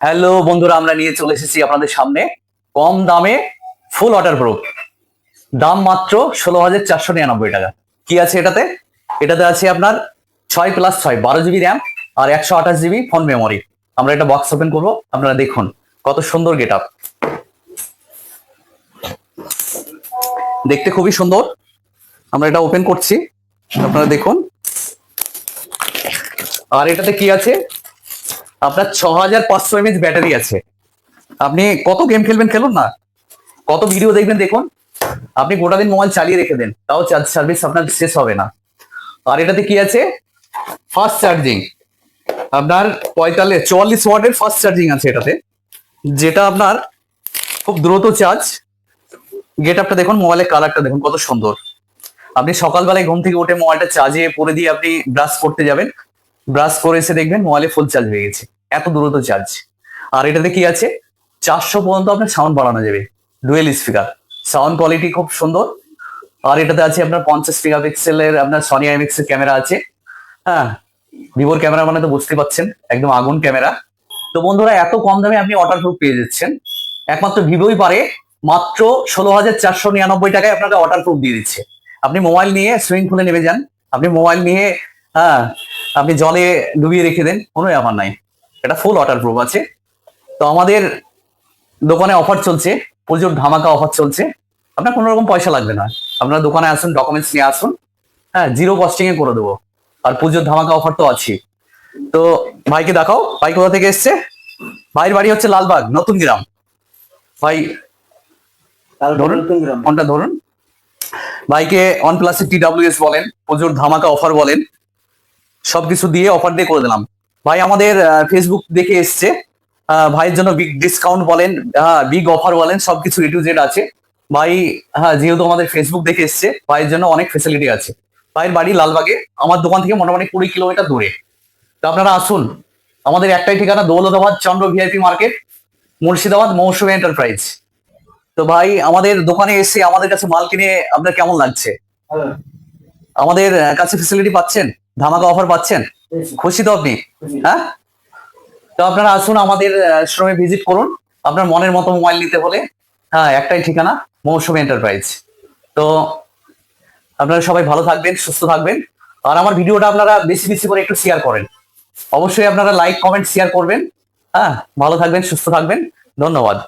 Hello বন্ধুরা, আমরা নিয়ে চলে এসেছি আপনাদের সামনে কম দামে ফুল ওয়াটারপ্রুফ। দাম মাত্র 16,499 টাকা। কি আছে এটাতে? এটাতে আছে আপনার 6+6 12 জিবি র্যাম আর 128 জিবি ফোন মেমোরি। আমরা এটা বক্স ওপেন করবো, আপনারা দেখুন কত সুন্দর গেট আপ, দেখতে খুবই সুন্দর। আমরা এটা ওপেন করছি, আপনারা দেখুন। আর এটাতে কি আছে, আপনার 6500 mAh ব্যাটারি আছে। আপনি কত গেম খেলবেন খেলুন না, কত ভিডিও দেখবেন দেখুন, আপনি গোটা দিন মোবাইল চালিয়ে রেখে দেন, তাও চার্জ সার্ভিস আপনার শেষ হবে না। আর এটাতে কি আছে, ফাস্ট চার্জিং। আপনার 44 ওয়াটের ফাস্ট চার্জিং আছে এটাতে, যেটা আপনার খুব দ্রুত চার্জ। গেট আপটা দেখুন, মোবাইলের কালারটা দেখুন কত সুন্দর। আপনি সকালবেলায় ঘুম থেকে উঠে মোবাইলটা চার্জে পরে দিয়ে আপনি ব্রাশ করতে যাবেন, ব্রাশ করে এসে দেখবেন মোবাইলে ফুল চার্জ হয়ে গেছে, এত দ্রুত চার্জ। আর এটাতে কি আছে, 400 পর্যন্ত আপনার সাউন্ড বাড়ানো যাবে, ডুয়েল স্পিকার, সাউন্ড কোয়ালিটি খুব সুন্দর। আর এটাতে আছে আপনার 50 মেগাপিক্সেলের আপনার সনি আইএমএক্স এর ক্যামেরা আছে। হ্যাঁ, ভিভোর ক্যামেরা মানে তো বুঝতে পারছেন, একদম আগুন ক্যামেরা। তো বন্ধুরা, এত কম দামে আপনি ওয়াটারপ্রুফ পেয়ে যাচ্ছেন, একমাত্র ভিভোই পারে। মাত্র 16,499 টাকায় আপনাকে ওয়াটারপ্রুফ দিয়ে দিচ্ছে। আপনি মোবাইল নিয়ে সুইমিং পুলে নেমে যান, আপনি মোবাইল নিয়ে হ্যাঁ আপনি জলে ডুবিয়ে রেখে দেন, কোনো ব্যাপার নাই, এটা ফুল ওয়াটারপ্রুফ আছে। তো আমাদের দোকানে অফার চলছে, প্রচুর ধামাকা অফার চলছে। আপনার কোনো রকম পয়সা লাগবে না, আপনার দোকানে আসুন, ডকুমেন্টস নিয়ে আসুন, হ্যাঁ জিরো কস্টিং এ করে দেবো। আর পুজোর ধামাকা অফার তো আছে। তো ভাইকে দেখাও, ভাই কোথা থেকে এসছে? ভাইয়ের বাড়ি হচ্ছে লালবাগ নতুন গ্রাম। ভাই ধরুন, ফোনটা ধরুন। ভাইকে OnePlus TWS বলেন, প্রচুর ধামাকা অফার বলেন, সবকিছু দিয়ে অফার দিয়ে করে দিলাম। ভাই আমাদের ফেসবুক দেখে এসছে, ভাইয়ের জন্য বিগ ডিসকাউন্ট বলেন, হ্যাঁ বিগ অফার বলেন, সবকিছু A to Z আছে। ভাই হ্যাঁ যেহেতু আমাদের ফেসবুক দেখে এসছে, ভাইয়ের জন্য অনেক ফেসিলিটি আছে। ভাইয়ের বাড়ি লালবাগে, আমার দোকান থেকে মোটামুটি 20 কিলোমিটার দূরে। তো আপনারা আসুন, আমাদের একটাই ঠিকানা, দৌলতাবাদ চন্দ্র ভিআইপি মার্কেট, মুর্শিদাবাদ, মৌসুমী এন্টারপ্রাইজ। তো ভাই আমাদের দোকানে এসে আমাদের কাছে মাল কিনে আপনার কেমন লাগছে? আমাদের কাছে ফেসিলিটি পাচ্ছেন, ধামাকা অফার পাচ্ছেন, খুশি তো আপনি? হ্যাঁ, তো আপনারা আসুন, আমাদের শোরুমে ভিজিট করুন। আপনার মনের মতো মোবাইল নিতে হলে হ্যাঁ একটাই ঠিকানা, মৌসুমী এন্টারপ্রাইজ। তো আপনারা সবাই ভালো থাকবেন, সুস্থ থাকবেন। আর আমার ভিডিওটা আপনারা বেশি বেশি করে একটু শেয়ার করেন, অবশ্যই আপনারা লাইক কমেন্ট শেয়ার করবেন। হ্যাঁ, ভালো থাকবেন, সুস্থ থাকবেন, ধন্যবাদ।